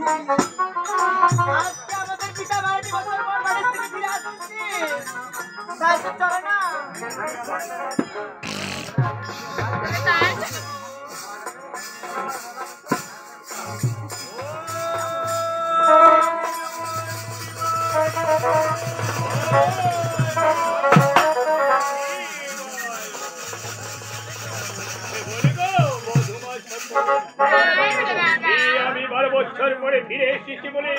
আজকে আমাদের পিতা বাড়ি বছর পর বাড়ি থেকে ফিরে আসছি তাই তো চলে না আমি 12 বছর পরে ফিরে এসেছি বলে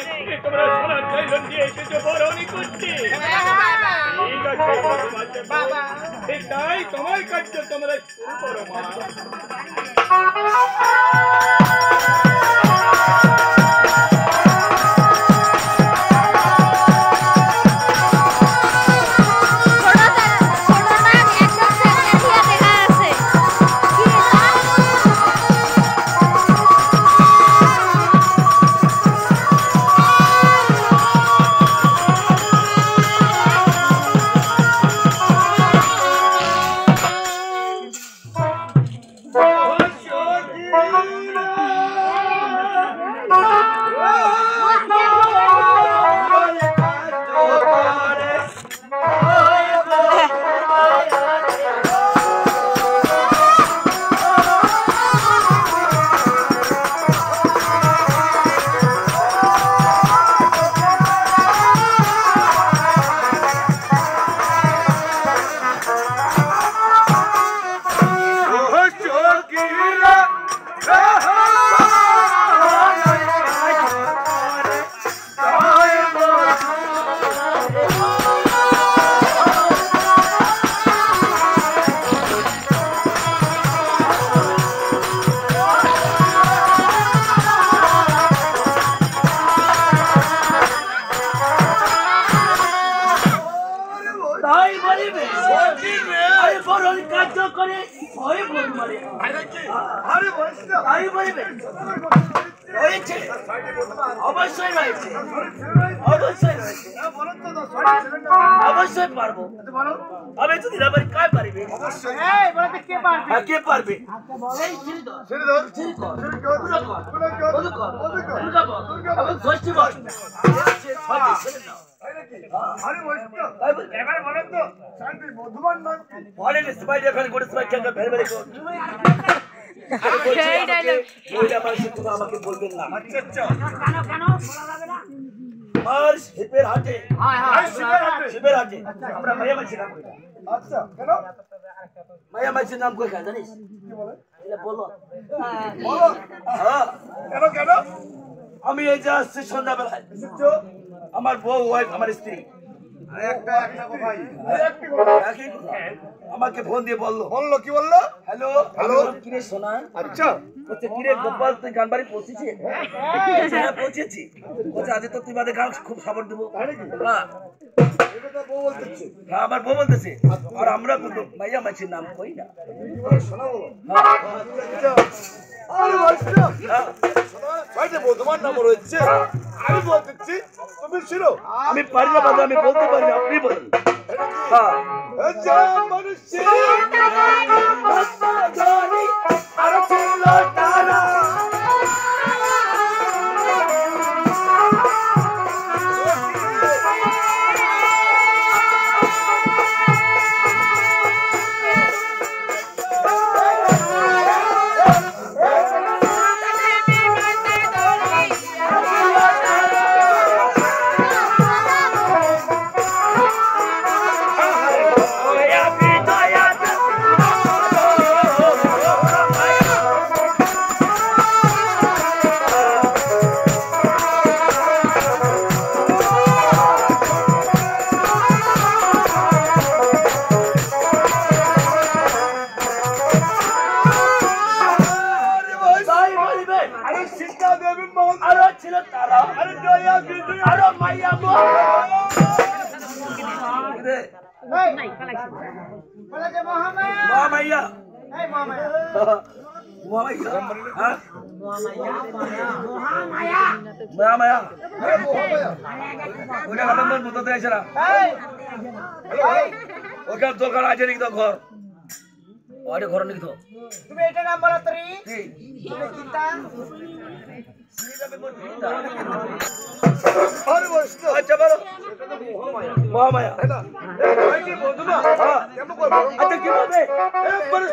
তোমরা সোনার চাইলেন দিয়ে এসেছো বরণই করতে ঠিক আছে বাবা তাই তোমার কার্য তোমরা শুরু করো মা অবশ্যই পারবো আমি যদি না পারি কাজ পারবে অবশ্যই এই বলতে কে পারবে কে পারবে এই আমাকে বলবেন না আর শিবের হাটে শিবের হাটে আমরা মায়া মাছি নাম করি আচ্ছা কেন মায়া মাছি নাম কই জানিস কি বলে এটা বলো বলো হ্যাঁ কেন কেন আমি এই যে আসছি সন্ধ্যাবেলায় আমার বউ ওয়াইফ আমার স্ত্রী একটা ভাই আমাকে ফোন দিয়ে বললো কি বললো হ্যালো হ্যালো কিরে সোনা আচ্ছা বলছে কিরে গোপাল তুই গান বাড়ি পৌঁছেছি হ্যাঁ পৌঁছেছি বলছে আজ তো তুই বাদে গান খুব খবর দেবো হ্যাঁ আমার বউ বলতেছে আর আমরা কিন্তু মাইয়া মাছির নাম কই না শোনা বলো তোমার নাম রয়েছে আমি বলতেছি তুমি ছিল আমি পারি না বাবা আমি বলতে পারি না আপনি বলেন হ্যাঁ আর ছিল তারা আরে বৈষ্ণব আচ্ছা বলো মহামায়া ভাই কি বন্ধু না কেমন করবো আচ্ছা কি বলবে একবারে